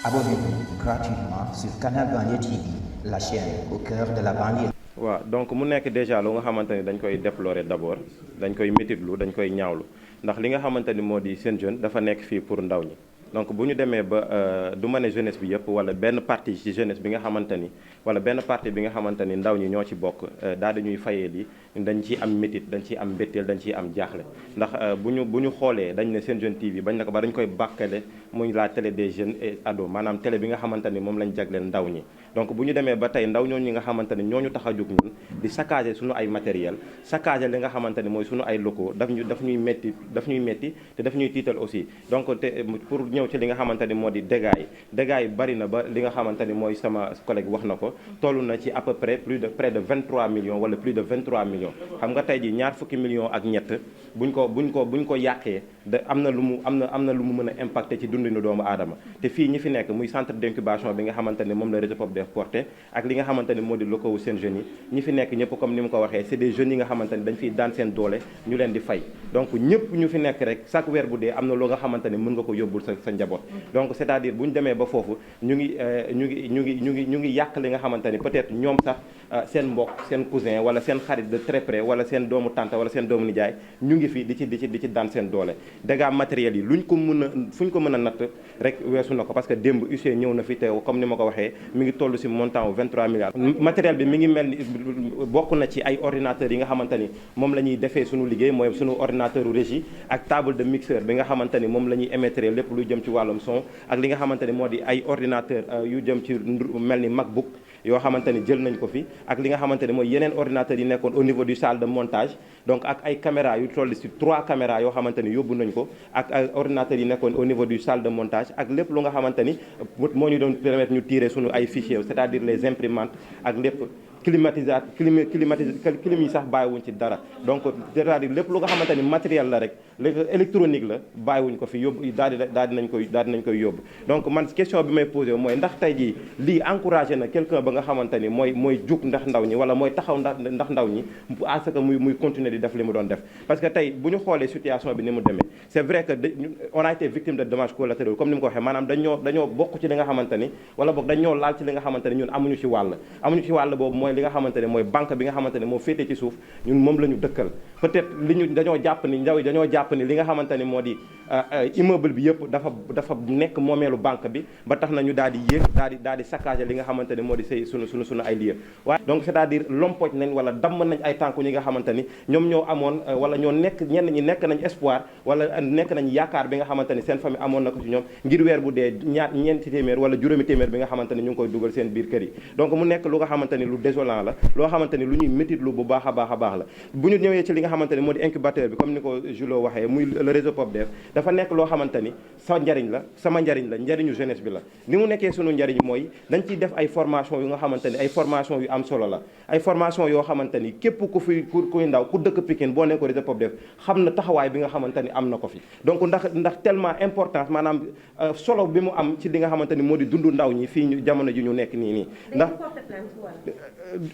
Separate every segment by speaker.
Speaker 1: Abonnez-vous gratuitement sur Canal Banlieue TV, la chaîne au cœur de la banlieue.
Speaker 2: waaw donc mu nekk déjà lu nga xamante ni dañ koy déplorer d'abord dañ koy métitlu dañ koy ñaawlu ndax li nga xamante ni moo di seen jeune dafa nekk fii pour ndaw ñi donc bu ñu demee ba du ma ne jeunesse bi yëpp wala benn partie ci jeunesse bi nga xamante ni wala benn partie bi nga xamante ni ndaw ñi ñoo ci bokk daal di ñuy fayee lii dañ ciy am métit dañ ciy am mbétteel dañ ciy am jaaxle ndax bu ñu xoolee dañ ne seen jeune TV bañ na ko ba dañ koy bàkkale muy la télé des jeunes et ados maanaam télé bi nga xamante ni moom lañ jagleel ndaw ñi donc bu ñu demee ba tey ndaw ñooñu nga xamante ni ñooñu tax a jóg ñun di saccager suñu ay matériel saccager li nga xamante ni mooy suñu ay locaux daf ñuy metti te daf ñuy tiital aussi donc te pour ñëw ci li nga xamante ni moo di dégâts yi bari na ba li nga xamante ni mooy sama collègue wax na ko toll na ci à peu près près de 23 millions wala plus de 23 millions xam nga tey ji ñaar fukki millions ak ñett buñ ko yàqee da am na lu mu mën a impacté ci dundinu doomu aadama te fii ñi fi nekk muy centre d'incubation bi nga xamante ni moom la réseau POP def porté ak li nga xamante ni moo di locaux wu seen jeunes yi ñi fi nekk ñëpp comme ni mu ko waxee c'est des jeunes yi nga xamante ni dañ fiy daan seen doole ñu leen di fay donc ñëpp ñu fi nekk rek chaque weer bu dee am na loo nga xamante ni mën nga ko yóbbul sa njaboot donc c'est-à-dire bu ñu demee ba foofu ñu ngi yàq li nga xamante ni peut-être ñoom sax seen mbokk seen cousin wala seen xarit de très près wala seen doomu tante wala seen doomu nijaay ñu ngi fi di ci daan seen doole dégâts matériels yi fu ñu ko mën a natt rek weesu na ko parce que démb UC ñëw na fi teew comme ni ma ko waxee mi ngi toll ci montant wu 23 milliards matériel bi mi ngi mel ni bokk na ci ay ordinateurs yi nga xamante ni moom la ñuy defee suñu liggéey mooy suñu ordinateur régie ak table de mixeur bi nga xamante ni moom la ñuy émettre lépp lu jëm ci wàllum son ak li nga xamante ni moo di ay ordinateur yu jëm ci mel ni MacBook yoo xamante ni jël nañ ko fi ak li nga xamante ni mooy yeneen ordinateurs yi nekkoon au niveau du salle de montage donc ak ay caméras yu toll ci 3 caméras yoo xamante ni yóbbu nañ ko ak ay ordinateurs yi nekkoon au niveau du salle de montage ak lépp lu nga xamante ni moo ñu doon permettre ñu tirer suñu ay fichiers c'est-à-dire les imprimantes ak lépp clim yi sax bàyyiwuñ ci dara donc c'est-à-dire lépp lu nga xamante ni matériel la rek léegi électronique la bàyyiwuñ ko fi yóbbu daal di nañ koy yóbbu donc man question bi may posé mooy ndax tey jii lii encouragé na quelqu'un ba nga xamante ni mooy jug ndax ndaw ñi wala mooy taxaw ndax ndaw ñi à ce que muy continuer di def li mu doon def parce que tey bu ñu xoolee situation bi ni mu demee c'est vrai que on a été victime de dommages collatéraux comme ni mu ko waxee maanaam dañoo bokk ci li nga xamante ni wala boog dañoo laal ci li nga xamante ni ñun amuñu ci wàll boobu mooy li nga xamante ne mooy banque bi nga xamante ne moo féetee ci suuf ñun moom la ñu dëkkal peut-être dañoo jàpp ni li nga xamante ni moo di immeuble bi yëpp dafa nekk moomeelu banque bi ba tax na ñu daal di yéeg daal di saccager li nga xamante ne moo di say sunu ay lieux waaye donc c'est-à-dire lompoñ nañ wala damm nañ ay tànku ñi nga xamante ni ñoom ñoo amoon wala ñoo nekk ñenn ñi nekk nañ espoir wala nekk nañ yaakaar bi nga xamante ni seen famille amoon na ko ci ñoom ngir weer bu dee ñeenti téeméer wala juróomi téeméer bi nga xamante ni ñu ngi koy dugal seen biir kër yi donc mu nekk lu nga xamante ni lu désolant la loo xamante ni lu ñuy métitlu bu baax a baax la bu ñu ñëwee ci li nga xamante ni moo di incubateur bi comme ni ko Julo waxee muy le réseau POPDEV dafa nekk loo xamante ni sama njariñ la njariñu jeunesse bi la ni mu nekkee sunu njariñ mooy dañ ciy def ay formation yu nga xamante ni ay formation yu am solo la ay formation yoo xamante ni képp kuy ndaw ku dëkk Pikine boo nekk réseau POPDEV xam na taxawaay bi nga xamante ni am na ko fi donc ndax tellement importance maanaam solo bi mu am ci li nga xamante ni moo di dundu ndaw ñi fii jamono ji ñu nekk nii ndax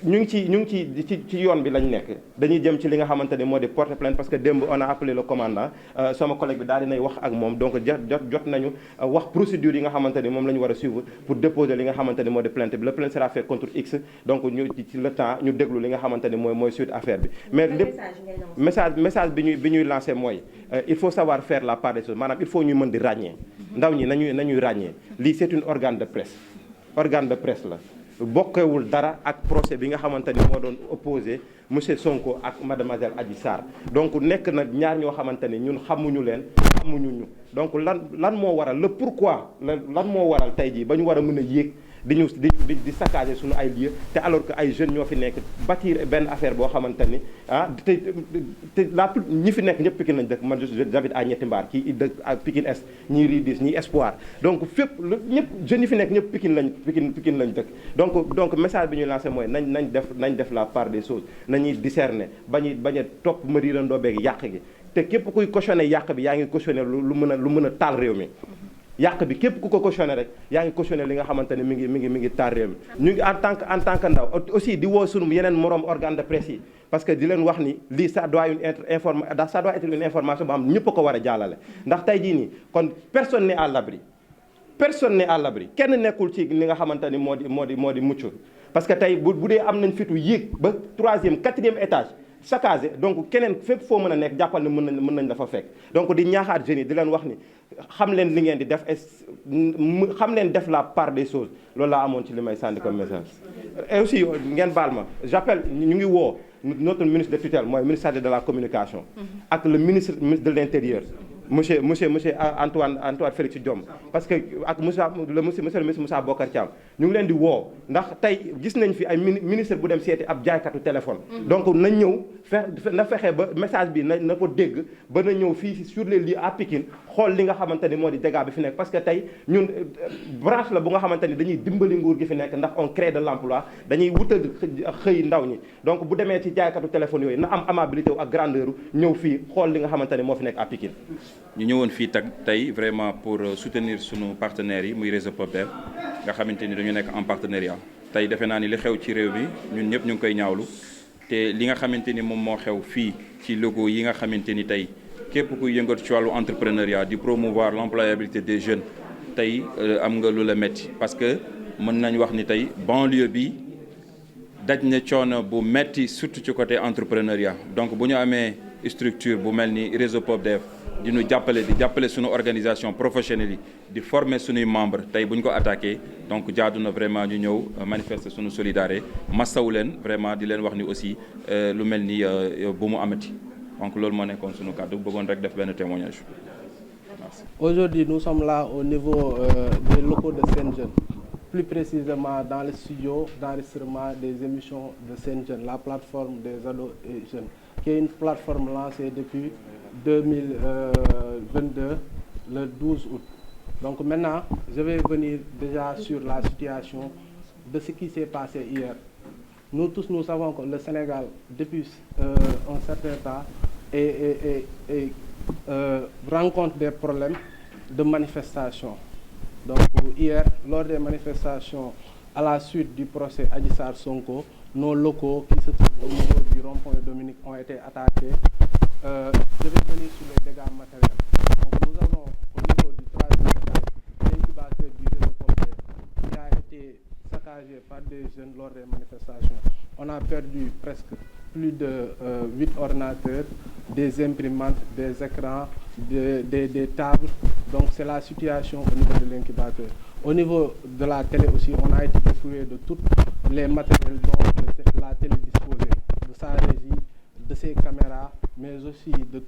Speaker 2: ñu ngi ci yoon bi lañ nekk dañuy jëm ci li nga xamante ni moo di porter plainte parce que démb on a appelé le commandant sama collègue bi daal dinay wax ak moom donc jot nañu wax procédure yi nga xamante ni moom la ñu war a suivre pour déposer li nga xamante ni moo di plainte bi le plainte sera fait contre X donc ñu ci le temps ñu déglu li nga xamante ni mooy suite affaire bi mais lépp message bi ñuy lancé mooy il faut savoir faire la part des choses maanaam il faut ñu mën di ràññee ndaw ñi nañuy ràññee lii c'est une organe de presse la bokkewul dara ak procès bi nga xamante ni moo doon opposé monsieur Sonko ak mademoiselle Adji Sarr donc nekk na ñaar ñoo xamante ni ñun xamuñu ñu donc lan moo waral le pourquoi lan moo waral tey jii ba ñu war a mën a yéeg di saccager suñu ay lieux te alors que ay jeunes ñoo fi nekk bâtir benn affaire boo xamante ni te ñi fi nekk ñëpp Pikine lañ dëkk man j'habite à Ñetti Mbaar kii dëkk ak Pikine Est ñii Ridis ñii Espoir donc fépp ñëpp jeunes yi fi nekk ñëpp Pikine lañ dëkk donc message bi ñuy lancé mooy nañ def la part des choses nañuy discerner bañ a topp ma riirandoo beeg yàq gi te képp kuy cautionné yàq bi yaa ngi cautionné lu mën a taal réew mi yàq bi képp ku ko cautionné rek yaa ngi cautionné li nga xamante ne mi ngi taal réew mi ñu ngi en tant que ndaw aussi di woo sunu yeneen moroom organe de presse yi parce que di leen wax ni lii ça doit être une information boo xam ñëpp a ko war a jàllale ndax tey jii nii kon personne n'est à l'abri personne n'est à l'abri kenn nekkul ci li nga xamante ni moo di mucc parce que tey bu dee am nañ fitu yéeg ba 3e 4e étage saccagé donc keneen fépp foo mën a nekk jàppal ne mën nañ la fa fekk donc di ñaaxaat jeunes yi di leen wax ni xam leen li ngeen di def xam leen def la part des choses loolu laa amoon ci li may sànni comme message. Et aussi ngeen baal ma j'appelle ñu ngi woo notre ministre de tutelle mooy ministère de la communication ak le ministre de l'intérieur monsieur Antoine Félix Diome parce que ak monsieur le ministre Moussa Bocar Thiam ñu ngi leen di woo ndax tey gis nañ fi ay ministre bu dem seeti ab jaaykatu téléphone donc na ñëw na fexe ba message bi na ko dégg ba na ñëw fii sur les lieux à Pikine xool li nga xamante ni moo di dégâts bi fi nekk parce que tey ñun branche la bu nga xamante ni dañuy dimbali nguur gi fi nekk ndax on crée de l'emploi dañuy wutal xëy ndaw ñi donc bu demee ci jaaykatu téléphone yooyu na am amabilité ak grandeur ñëw fii xool li nga xamante ni moo fi nekk à Pikine.
Speaker 3: ñu ñëwoon fii tey vraiment pour soutenir sunu partenaires yi muy réseau POPDEV nga xamante ni dañu nekk en partenariat tey defe naa ni li xew ci réew mi ñun ñëpp ñu ngi koy ñaawlu te li nga xamante ni moom moo xew fii ci logo yi nga xamante ni tey képp kuy yëngatu ci wàllu entrepreneuriat di promouvoir l'employabilité des jeunes tey am nga lu la metti parce que mën nañ wax ni tey banlieue bi daj na coono bu metti surtout ci côté entrepreneuriat donc bu ñu amee structure bu mel ni réseau POPDEV di jàppale suñu organisation professionnelle yi di former suñuy membres tey bu ñu ko attaqué donc jaadu na vraiment ñu ñëw manifester suñu solidarité massawu leen vraiment di leen wax ni aussi lu mel ni bu mu amati donc loolu moo nekkoon suñu kàddu bëggoon rek def benn témoignage. Merci.
Speaker 4: Aujourd'hui nous sommes là au niveau des locaux de Sen Jeunes, plus précisément dans le studio d'enregistrement des émissions de Sen Jeunes, la plateforme des ados et jeunes, qui est une plateforme lancée depuis 2022, le 12 août. Donc maintenant, je vais venir déjà sur la situation de ce qui s'est passé hier. Nous tous, nous savons que le Sénégal, depuis un certain temps, rencontre des problèmes de manifestation. Donc hier, lors des manifestations à la suite du procès Adji Sarr Sonko, nos locaux qui se trouvent au niveau du rond-point Dominique ont été attaqués. Je vais venir sur les dégâts matériels. Donc nous avons au niveau du 3e étage l'incubateur du réseau POPDEV qui a été saccagé par des jeunes lors des manifestations. On a perdu presque plus de 8 ordinateurs, des imprimantes, des écrans, des tables. Donc c'est la situation au niveau de l'incubateur. Au niveau de la télé aussi, on a été dépouillé de tous les matériels dont la télé disposait, de sa régie, de ses caméras, mais aussi de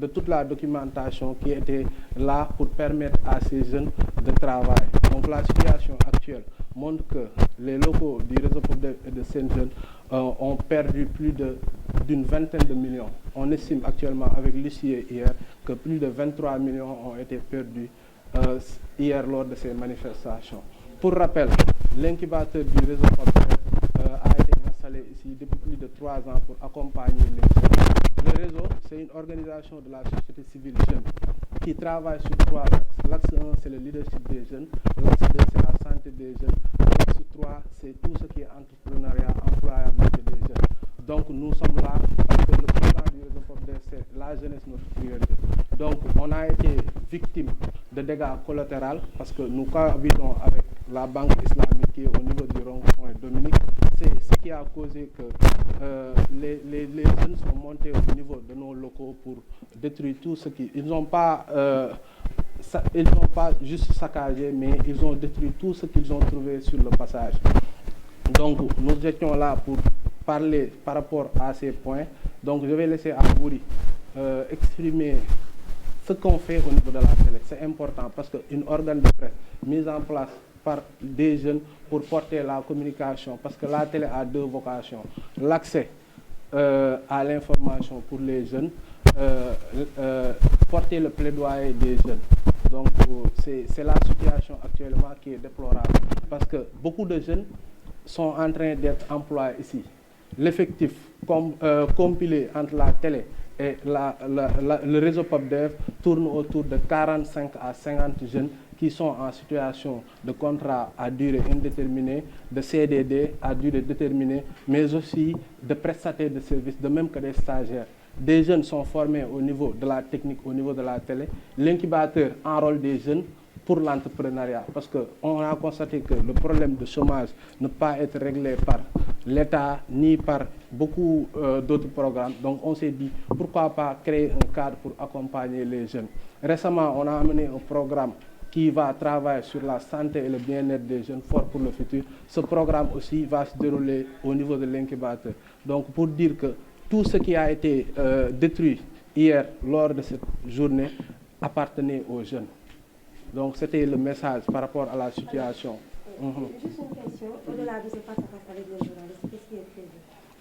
Speaker 4: toute la documentation qui était là pour permettre à ces jeunes de travailler. Donc la situation actuelle montre que les locaux du réseau POPDEV et de Sen Jeunes ont perdu plus d'une vingtaine de millions. On estime actuellement avec l'huissier hier que plus de 23 millions ont été perdus hier lors de ces manifestations. Pour rappel, l'incubateur du réseau POPDEV a été installé ici depuis plus de 3 ans pour accompagner les jeunes. Le réseau, c'est une organisation de la société civile jeune qui travaille sur 3 axes. L'axe 1, c'est le leadership des jeunes. L'axe 2, c'est la santé des jeunes. L'axe 3, c'est tout ce qui est entrepreneuriat, employabilité des jeunes. Donc nous sommes là parce que le programme du réseau POPDEV, c'est la jeunesse notre priorité. Donc on a été victime de dégâts collatéraux parce que nous cohabitons avec la banque islamique qui est au niveau du rond-point Dominique. C'est ce qui a causé que les jeunes sont montés au niveau de nos locaux pour détruire tout ce qui... Ils n'ont pas juste saccagé, mais ils ont détruit tout ce qu'ils ont trouvé sur le passage. Donc nous étions là pour parler par rapport à ces points. Donc je vais laisser à Bouri exprimer ce qu'on fait au niveau de la télé. C'est important parce qu'une organe de presse mise en place par des jeunes pour porter la communication, parce que la télé a 2 vocations. L'accès à l'information pour les jeunes, porter le plaidoyer des jeunes. Donc c'est la situation actuellement qui est déplorable, parce que beaucoup de jeunes sont en train d'être employés ici. L'effectif compilé entre la télé et le réseau POPDEV tourne autour de 45 à 50 jeunes qui sont en situation de contrat à durée indéterminée, de CDD à durée déterminée, mais aussi de prestataires de services, de même que des stagiaires. Des jeunes sont formés au niveau de la technique, au niveau de la télé. L'incubateur enrôle des jeunes pour l'entrepreneuriat, parce qu'on a constaté que le problème de chômage ne peut pas être réglé par l'État ni par beaucoup d'autres programmes. Donc on s'est dit, pourquoi pas créer un cadre pour accompagner les jeunes. Récemment, on a amené un programme qui va travailler sur la santé et le bien-être des jeunes forts pour le futur. Ce programme aussi va se dérouler au niveau de l'incubateur. Donc pour dire que tout ce qui a été détruit hier lors de cette journée appartenait aux jeunes. Donc c'était le message par rapport à la situation.
Speaker 5: Juste une question, au-delà de ce face-à-face avec les journalistes, qu'est-ce qui est prévu?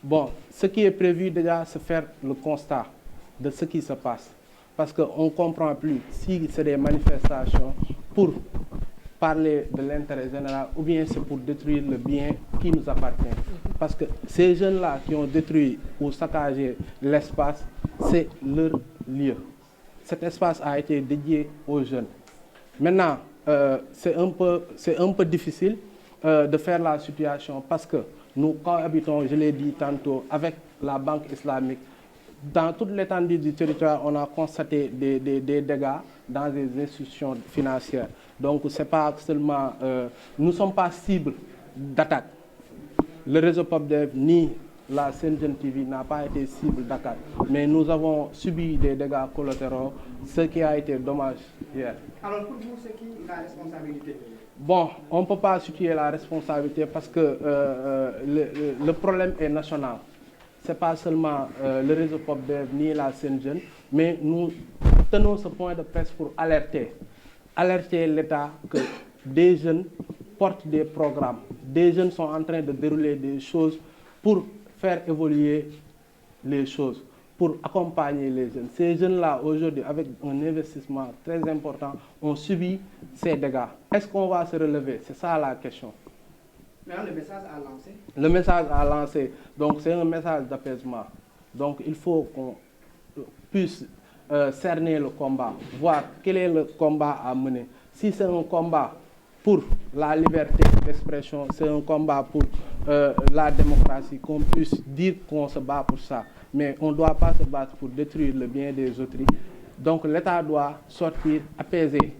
Speaker 4: Bon, ce qui est prévu déjà, c'est faire le constat de ce qui se passe. Parce qu'on ne comprend plus si c'est des manifestations pour parler de l'intérêt général ou bien c'est pour détruire le bien qui nous appartient. Parce que ces jeunes-là qui ont détruit ou saccagé l'espace, c'est leur lieu. Cet espace a été dédié aux jeunes. Maintenant, c'est un peu difficile de faire la situation parce que nous cohabitons, je l'ai dit tantôt, avec la Banque islamique. Dans toute l'étendue du territoire, on a constaté des dégâts dans des institutions financières. Donc, c'est pas seulement... nous ne sommes pas cibles d'attaque. Le réseau PopDev ni la Sen TV n'a pas été cible d'attaque. Mais nous avons subi des dégâts collatéraux, ce qui a été dommage hier.
Speaker 6: Alors pour vous, c'est qui la responsabilité?
Speaker 4: Bon, on ne peut pas situer la responsabilité parce que le problème est national. Ce n'est pas seulement le réseau PopDev ni la Sen, mais nous tenons ce point de presse pour alerter l'État que des jeunes portent des programmes. Des jeunes sont en train de dérouler des choses pour faire évoluer les choses, pour accompagner les jeunes. Ces jeunes-là, aujourd'hui, avec un investissement très important, ont subi ces dégâts. Est-ce qu'on va se relever? C'est ça la question.
Speaker 6: Maintenant, le message à lancer?
Speaker 4: Le message à lancer, donc c'est un message d'apaisement. Donc il faut qu'on puisse cerner le combat, voir quel est le combat à mener. Si c'est un combat pour la liberté d'expression, c'est un combat pour la démocratie, qu'on puisse dire qu'on se bat pour ça. Mais on ne doit pas se battre pour détruire le bien des autres. Donc l'État doit sortir apaisé.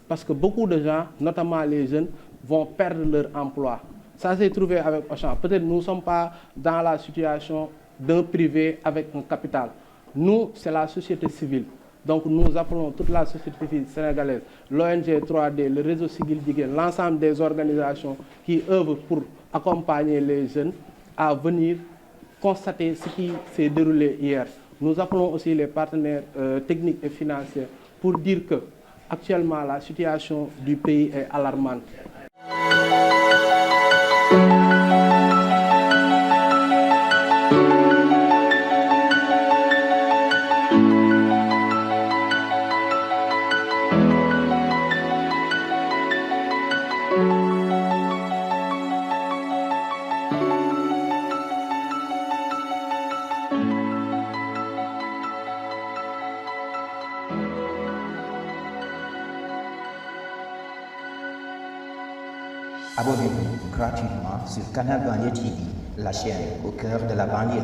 Speaker 4: Parce que beaucoup de gens, notamment les jeunes, vont perdre leur emploi. Ça s'est trouvé avec Auchan. Peut-être nous ne sommes pas dans la situation d'un privé avec un capital. Nous, c'est la société civile. Donc nous appelons toute la société civile sénégalaise, l'ONG 3D, le réseau Sigil Jigéen, l'ensemble des organisations qui œuvrent pour accompagner les jeunes à venir constater ce qui s'est déroulé hier. Nous appelons aussi les partenaires techniques et financiers pour dire que actuellement la situation du pays est alarmante.
Speaker 1: Abonnez-vous gratuitement sur Canal Banlieue TV, la chaîne au cœur de la banlieue.